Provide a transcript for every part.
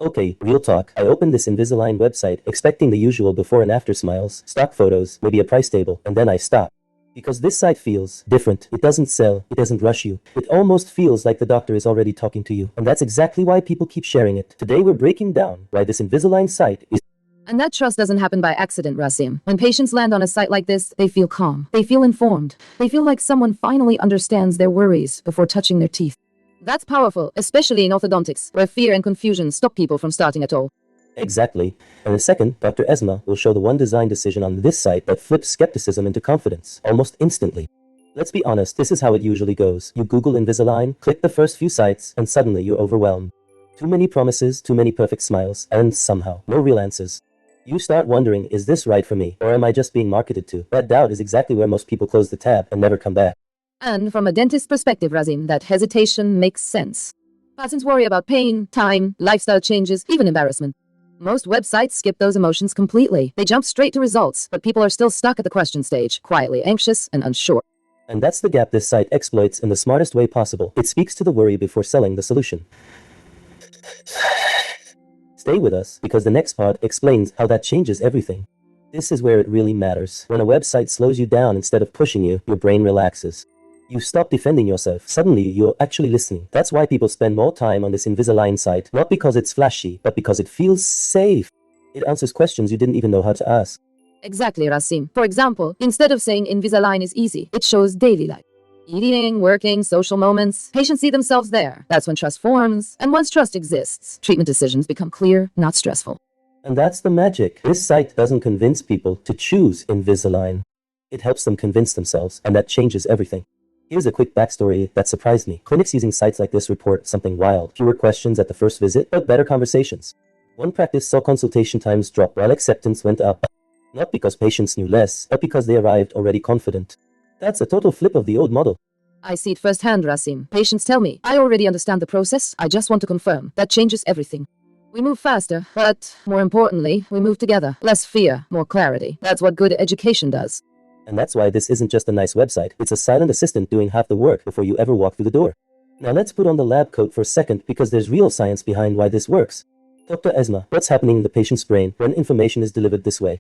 Okay, real talk. I opened this Invisalign website expecting the usual before and after smiles, stock photos, maybe a price table, and then I stop. Because this site feels different. It doesn't sell, it doesn't rush you. It almost feels like the doctor is already talking to you. And that's exactly why people keep sharing it. Today we're breaking down why this Invisalign site is. And that trust doesn't happen by accident, Rasim. When patients land on a site like this, they feel calm. They feel informed. They feel like someone finally understands their worries before touching their teeth. That's powerful, especially in orthodontics, where fear and confusion stop people from starting at all. Exactly. In a second, Dr. Esma will show the one design decision on this site that flips skepticism into confidence, almost instantly. Let's be honest, this is how it usually goes. You Google Invisalign, click the first few sites, and suddenly you're overwhelmed. Too many promises, too many perfect smiles, and somehow, no real answers. You start wondering, is this right for me, or am I just being marketed to? That doubt is exactly where most people close the tab and never come back. And from a dentist's perspective, Rasim, that hesitation makes sense. Patients worry about pain, time, lifestyle changes, even embarrassment. Most websites skip those emotions completely. They jump straight to results, but people are still stuck at the question stage, quietly anxious and unsure. And that's the gap this site exploits in the smartest way possible. It speaks to the worry before selling the solution. Stay with us, because the next part explains how that changes everything. This is where it really matters. When a website slows you down instead of pushing you, your brain relaxes. You stop defending yourself. Suddenly, you're actually listening. That's why people spend more time on this Invisalign site, not because it's flashy, but because it feels safe. It answers questions you didn't even know how to ask. Exactly, Rasim. For example, instead of saying Invisalign is easy, it shows daily life. Eating, working, social moments. Patients see themselves there. That's when trust forms. And once trust exists, treatment decisions become clear, not stressful. And that's the magic. This site doesn't convince people to choose Invisalign. It helps them convince themselves, and that changes everything. Here's a quick backstory that surprised me. Clinics using sites like this report something wild. Fewer questions at the first visit, but better conversations. One practice saw consultation times drop while acceptance went up. Not because patients knew less, but because they arrived already confident. That's a total flip of the old model. I see it firsthand, Rasim. Patients tell me, I already understand the process, I just want to confirm. That changes everything. We move faster, but more importantly, we move together. Less fear, more clarity. That's what good education does. And that's why this isn't just a nice website. It's a silent assistant doing half the work before you ever walk through the door. Now let's put on the lab coat for a second, because there's real science behind why this works. Dr. Esma, what's happening in the patient's brain when information is delivered this way?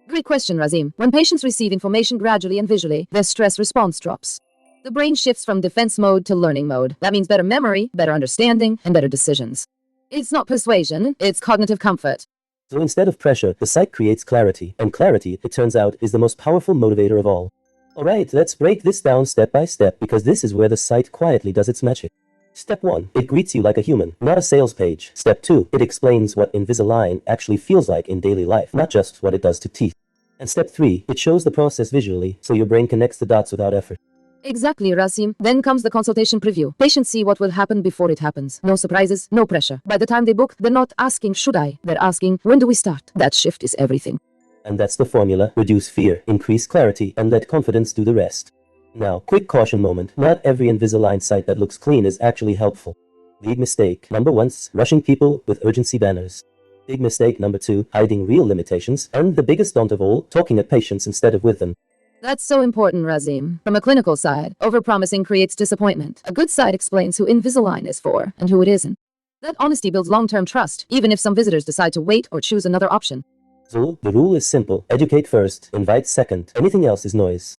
Great question, Rasim. When patients receive information gradually and visually, their stress response drops. The brain shifts from defense mode to learning mode. That means better memory, better understanding, and better decisions. It's not persuasion, it's cognitive comfort. So instead of pressure, the site creates clarity, and clarity, it turns out, is the most powerful motivator of all. Alright, let's break this down step by step, because this is where the site quietly does its magic. Step 1. It greets you like a human, not a sales page. Step 2. It explains what Invisalign actually feels like in daily life, not just what it does to teeth. And step 3. It shows the process visually, so your brain connects the dots without effort. Exactly, Rasim. Then comes the consultation preview. Patients see what will happen before it happens. No surprises, no pressure. By the time they book, they're not asking, should I? They're asking, when do we start? That shift is everything. And that's the formula. Reduce fear, increase clarity, and let confidence do the rest. Now, quick caution moment. Not every Invisalign site that looks clean is actually helpful. Big mistake. Number 1, rushing people with urgency banners. Big mistake number 2, hiding real limitations. And the biggest daunt of all, talking at patients instead of with them. That's so important, Rasim. From a clinical side, overpromising creates disappointment. A good side explains who Invisalign is for and who it isn't. That honesty builds long-term trust, even if some visitors decide to wait or choose another option. So, the rule is simple. Educate first, invite second. Anything else is noise.